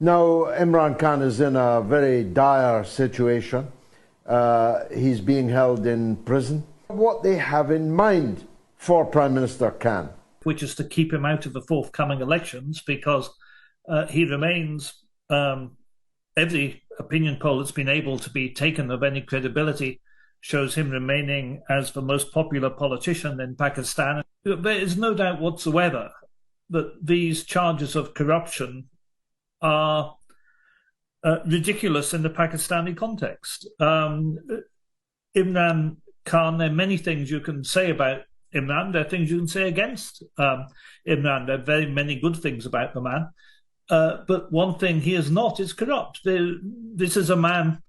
Now, Imran Khan is in a very dire situation. He's being held in prison. What they have in mind for Prime Minister Khan, which is to keep him out of the forthcoming elections, because he remains, every opinion poll that's been able to be taken of any credibility shows him remaining as the most popular politician in Pakistan. There is no doubt whatsoever that these charges of corruption are ridiculous in the Pakistani context. Imran Khan, there are many things you can say about Imran. There are things you can say against Imran. There are very many good things about the man. But one thing he is not is corrupt. This is a man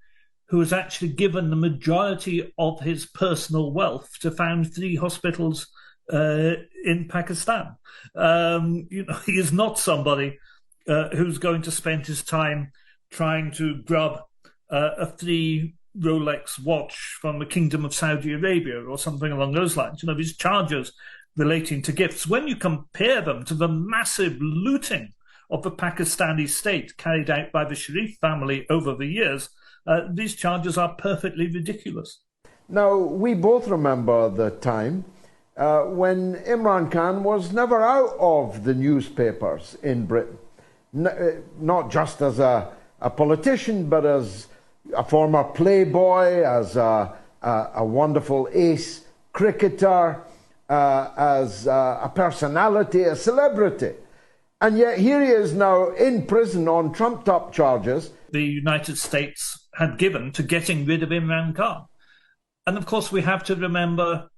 who has actually given the majority of his personal wealth to found 3 hospitals in Pakistan. He is not somebody who's going to spend his time trying to grab a 3 Rolex watch from the Kingdom of Saudi Arabia or something along those lines. These charges relating to gifts, when you compare them to the massive looting of the Pakistani state carried out by the Sharif family over the years, these charges are perfectly ridiculous. Now, we both remember the time when Imran Khan was never out of the newspapers in Britain, not just as a politician, but as a former playboy, as a wonderful ace cricketer, as a personality, a celebrity. And yet here he is now in prison on trumped-up charges. The United States had given to getting rid of Imran Khan. And of course we have to remember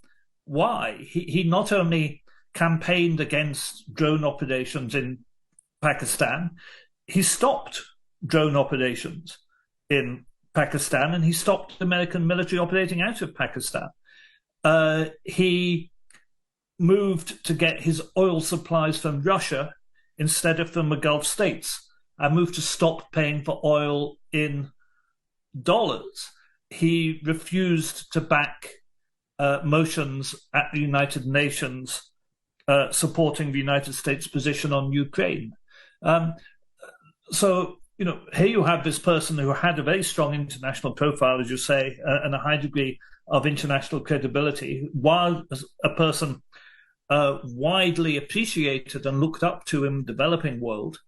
why. He not only campaigned against drone operations in Pakistan, he stopped drone operations in Pakistan, and he stopped American military operating out of Pakistan. He moved to get his oil supplies from Russia instead of from the Gulf states, and moved to stop paying for oil in dollars. He refused to back motions at the United Nations supporting the United States position on Ukraine. So, here you have this person who had a very strong international profile, as you say, and a high degree of international credibility, while a person widely appreciated and looked up to in the developing world,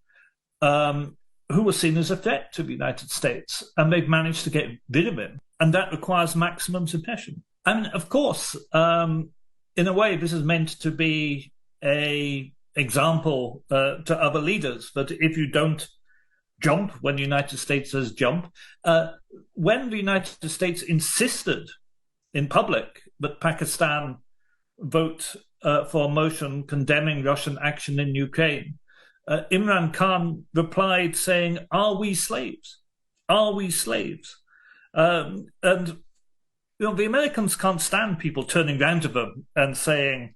who was seen as a threat to the United States, and they've managed to get rid of him. And that requires maximum suppression. And of course, in a way, this is meant to be an example to other leaders, that if you don't jump when the United States says jump, when the United States insisted in public that Pakistan vote for a motion condemning Russian action in Ukraine, Imran Khan replied saying, "Are we slaves? Are we slaves?" And the Americans can't stand people turning round to them and saying,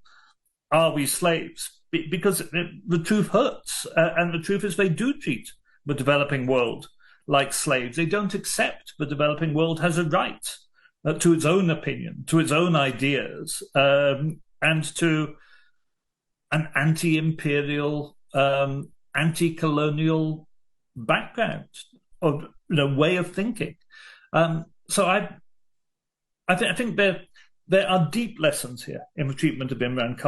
"Are we slaves?" Because the truth hurts, and the truth is they do treat the developing world like slaves. They don't accept the developing world has a right to its own opinion, to its own ideas, and to an anti-imperial, anti-colonial background or way of thinking. So I think there are deep lessons here in the treatment of Imran Khan.